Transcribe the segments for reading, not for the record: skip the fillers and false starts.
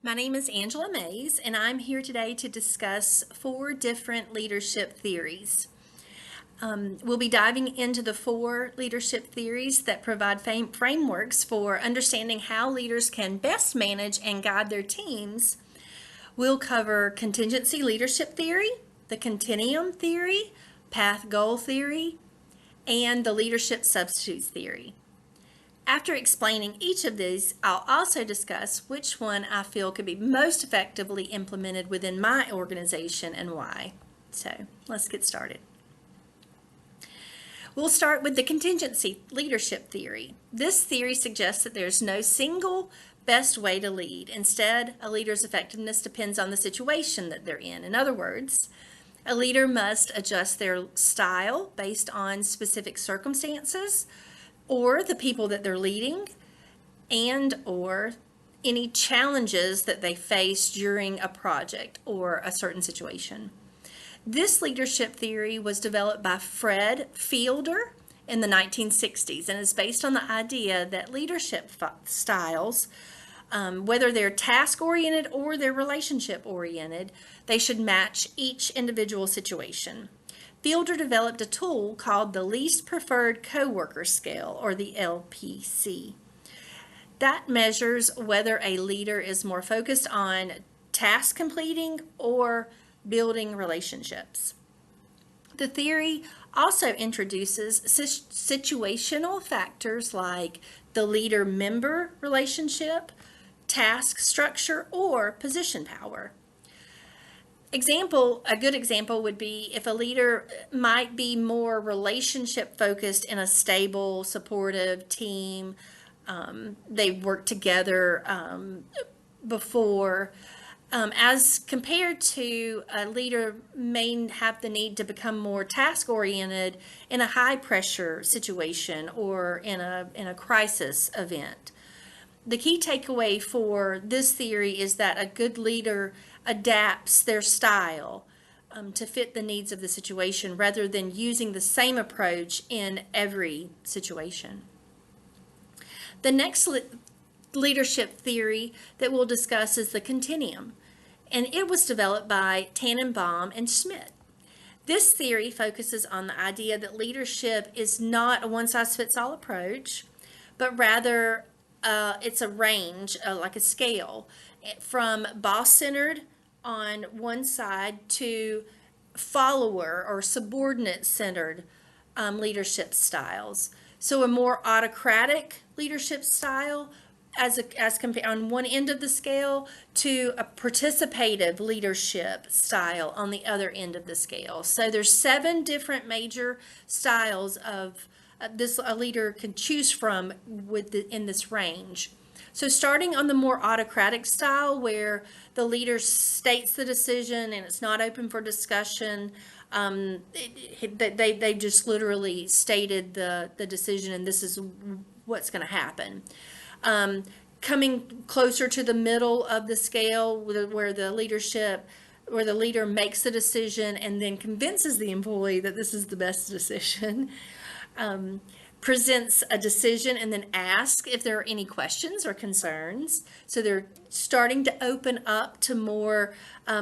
My name is Angela Mays, and I'm here today to discuss 4 different leadership theories. We'll be diving into the 4 leadership theories that provide frameworks for understanding how leaders can best manage and guide their teams. We'll cover contingency leadership theory, the continuum theory, path goal theory, and the leadership substitutes theory. After explaining each of these, I'll also discuss which one I feel could be most effectively implemented within my organization and why. So let's get started. We'll start with the contingency leadership theory. This theory suggests that there's no single best way to lead. Instead, a leader's effectiveness depends on the situation that they're in. In other words, a leader must adjust their style based on specific circumstances, or the people that they're leading, and or any challenges that they face during a project or a certain situation. This leadership theory was developed by Fred Fielder in the 1960s and is based on the idea that leadership styles, whether they're task-oriented or they're relationship-oriented, they should match each individual situation. Fielder developed a tool called the Least Preferred Coworker Scale, or the LPC. That measures whether a leader is more focused on task completing or building relationships. The theory also introduces situational factors like the leader-member relationship, task structure, or position power. A good example would be if a leader might be more relationship focused in a stable, supportive team. They've worked together before, as compared to a leader may have the need to become more task oriented in a high pressure situation or in a crisis event. The key takeaway for this theory is that a good leader adapts their style to fit the needs of the situation rather than using the same approach in every situation. The next leadership theory that we'll discuss is the continuum, and it was developed by Tannenbaum and Schmidt. This theory focuses on the idea that leadership is not a one-size-fits-all approach, but rather it's a range, like a scale, from boss-centered on one side to follower or subordinate-centered leadership styles. So a more autocratic leadership style as compared on one end of the scale to a participative leadership style on the other end of the scale. So there's 7 different major styles of a leader can choose from in this range. So starting on the more autocratic style where the leader states the decision and it's not open for discussion, they just literally stated the decision and this is what's going to happen. Coming closer to the middle of the scale where the leader makes the decision and then convinces the employee that this is the best decision. Presents a decision and then asks if there are any questions or concerns. So they're starting to open up to more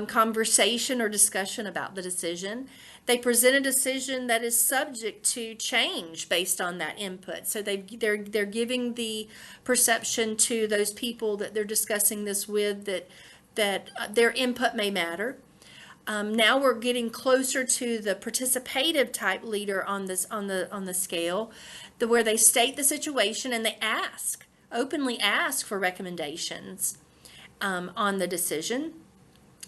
conversation or discussion about the decision. They present a decision that is subject to change based on that input. So they're giving the perception to those people that they're discussing this with that their input may matter. Now we're getting closer to the participative type leader on the scale, where they state the situation and they openly ask for recommendations on the decision.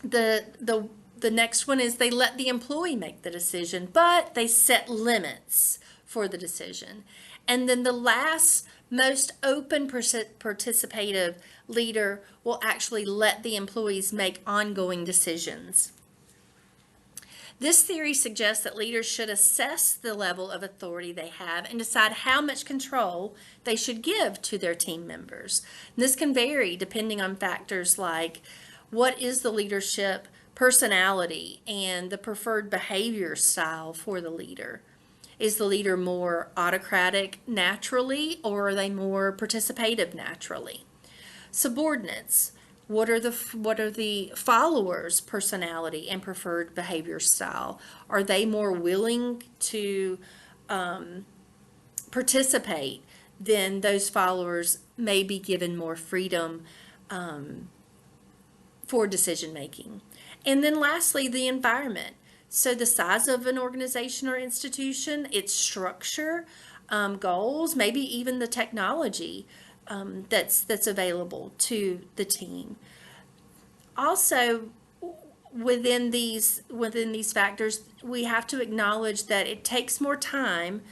The next one is they let the employee make the decision, but they set limits for the decision. And then the last, most open participative leader will actually let the employees make ongoing decisions. This theory suggests that leaders should assess the level of authority they have and decide how much control they should give to their team members. And this can vary depending on factors like what is the leadership personality and the preferred behavior style for the leader. Is the leader more autocratic naturally, or are they more participative naturally? Subordinates. What are the followers' personality and preferred behavior style? Are they more willing to participate? Then those followers may be given more freedom for decision making. And then lastly, the environment. So the size of an organization or institution, its structure, goals, maybe even the technology that's available to the team. Also, within these factors, we have to acknowledge that it takes more time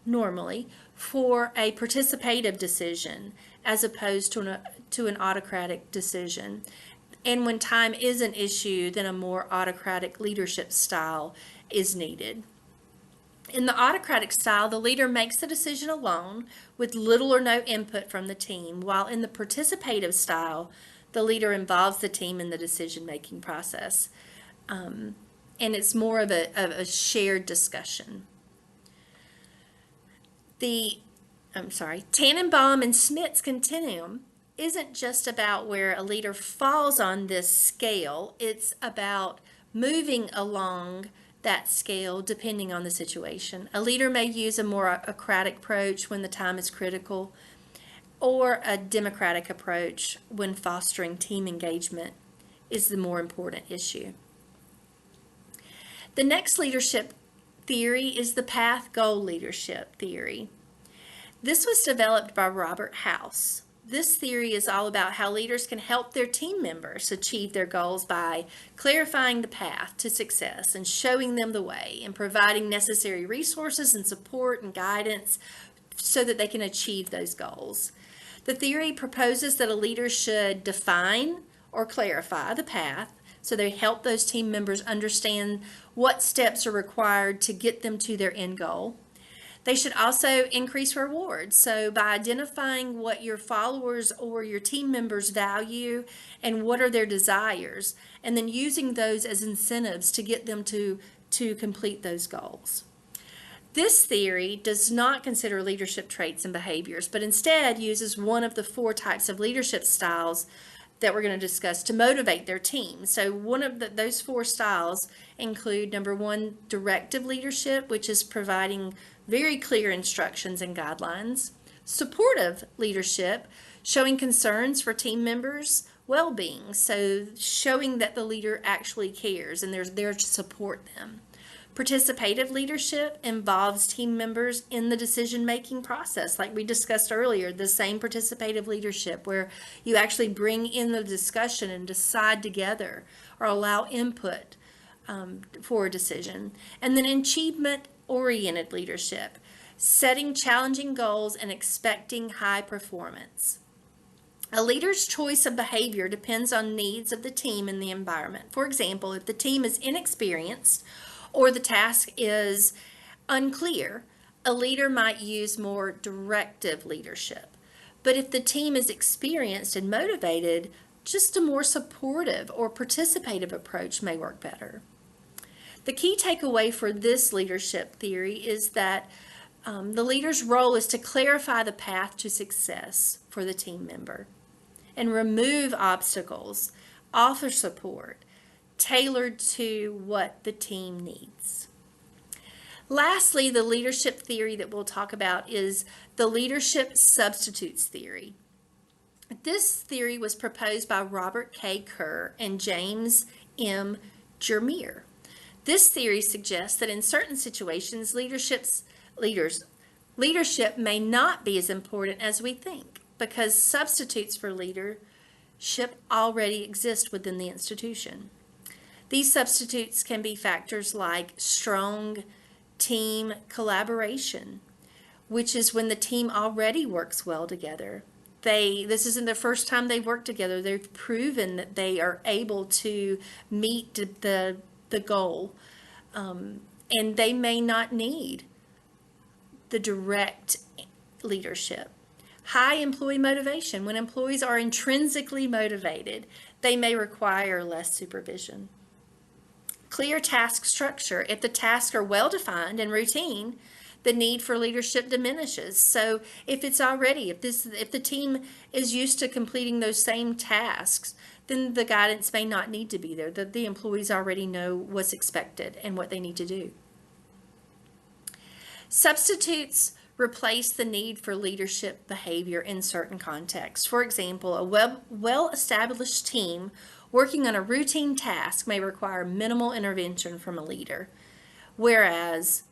normally for a participative decision as opposed to an autocratic decision. And when time is an issue, then a more autocratic leadership style is needed. In the autocratic style, the leader makes the decision alone with little or no input from the team, while in the participative style, the leader involves the team in the decision-making process. And it's more of a shared discussion. Tannenbaum and Schmidt's continuum isn't just about where a leader falls on this scale. It's about moving along that scale depending on the situation. A leader may use a more autocratic approach when the time is critical, or a democratic approach when fostering team engagement is the more important issue. The next leadership theory is the path goal leadership theory. This was developed by Robert House. This theory is all about how leaders can help their team members achieve their goals by clarifying the path to success and showing them the way and providing necessary resources and support and guidance so that they can achieve those goals. The theory proposes that a leader should define or clarify the path so they help those team members understand what steps are required to get them to their end goal. They should also increase rewards. So by identifying what your followers or your team members value and what are their desires, and then using those as incentives to get them to complete those goals. This theory does not consider leadership traits and behaviors, but instead uses one of the 4 types of leadership styles that we're going to discuss to motivate their team. So one of those 4 styles include, number 1, directive leadership, which is providing very clear instructions and guidelines. Supportive leadership, showing concerns for team members' well-being, so showing that the leader actually cares and they're there to support them. Participative leadership involves team members in the decision-making process, like we discussed earlier, the same participative leadership where you actually bring in the discussion and decide together or allow input for a decision. And then achievement-oriented leadership, setting challenging goals and expecting high performance. A leader's choice of behavior depends on needs of the team and the environment. For example, if the team is inexperienced or the task is unclear, a leader might use more directive leadership. But if the team is experienced and motivated, just a more supportive or participative approach may work better. The key takeaway for this leadership theory is that the leader's role is to clarify the path to success for the team member and remove obstacles, offer support, tailored to what the team needs. Lastly, the leadership theory that we'll talk about is the leadership substitutes theory. This theory was proposed by Robert K. Kerr and James M. Jermier. This theory suggests that in certain situations, leadership may not be as important as we think because substitutes for leadership already exist within the institution. These substitutes can be factors like strong team collaboration, which is when the team already works well together. This isn't the first time they've worked together. They've proven that they are able to meet the goal, and they may not need the direct leadership. High employee motivation. When employees are intrinsically motivated, they may require less supervision. Clear task structure. If the tasks are well defined and routine, the need for leadership diminishes. So if the team is used to completing those same tasks, then the guidance may not need to be there. The employees already know what's expected and what they need to do. Substitutes replace the need for leadership behavior in certain contexts. For example, a well-established team working on a routine task may require minimal intervention from a leader, whereas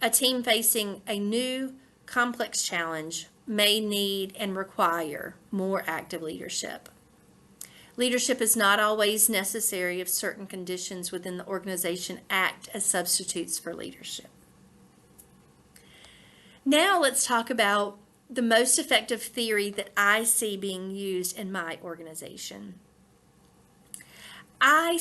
a team facing a new complex challenge may need and require more active leadership. Leadership is not always necessary if certain conditions within the organization act as substitutes for leadership. Now let's talk about the most effective theory that I see being used in my organization. I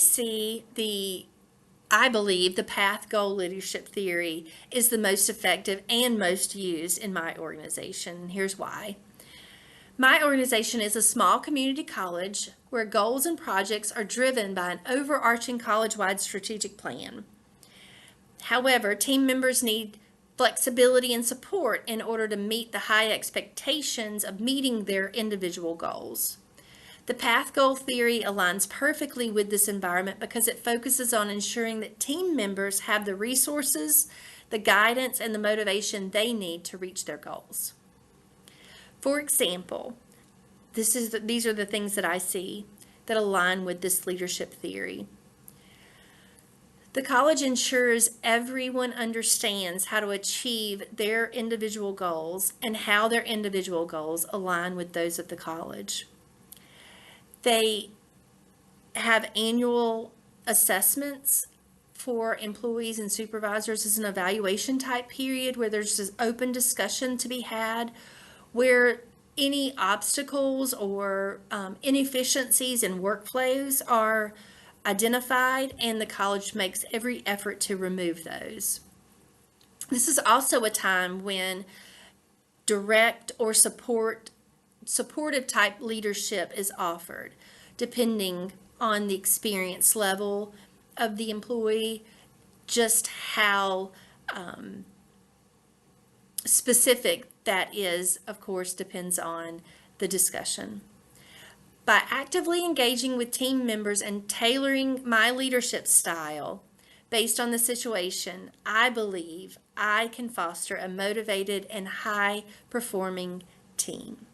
believe the path goal leadership theory is the most effective and most used in my organization. Here's why. My organization is a small community college where goals and projects are driven by an overarching college-wide strategic plan. However, team members need flexibility and support in order to meet the high expectations of meeting their individual goals. The path goal theory aligns perfectly with this environment because it focuses on ensuring that team members have the resources, the guidance, and the motivation they need to reach their goals. For example, these are the things that I see that align with this leadership theory. The college ensures everyone understands how to achieve their individual goals and how their individual goals align with those of the college. They have annual assessments for employees and supervisors as an evaluation type period where there's this open discussion to be had, where any obstacles or inefficiencies in workflows are identified, and the college makes every effort to remove those. This is also a time when direct or supportive type leadership is offered, depending on the experience level of the employee. Just how specific that is, of course, depends on the discussion. By actively engaging with team members and tailoring my leadership style based on the situation, I believe I can foster a motivated and high-performing team.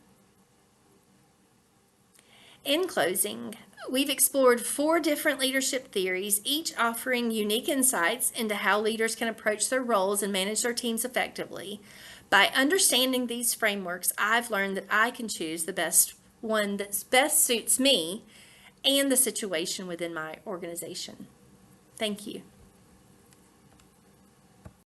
In closing, we've explored 4 different leadership theories, each offering unique insights into how leaders can approach their roles and manage their teams effectively. By understanding these frameworks, I've learned that I can choose the one that best suits me and the situation within my organization. Thank you.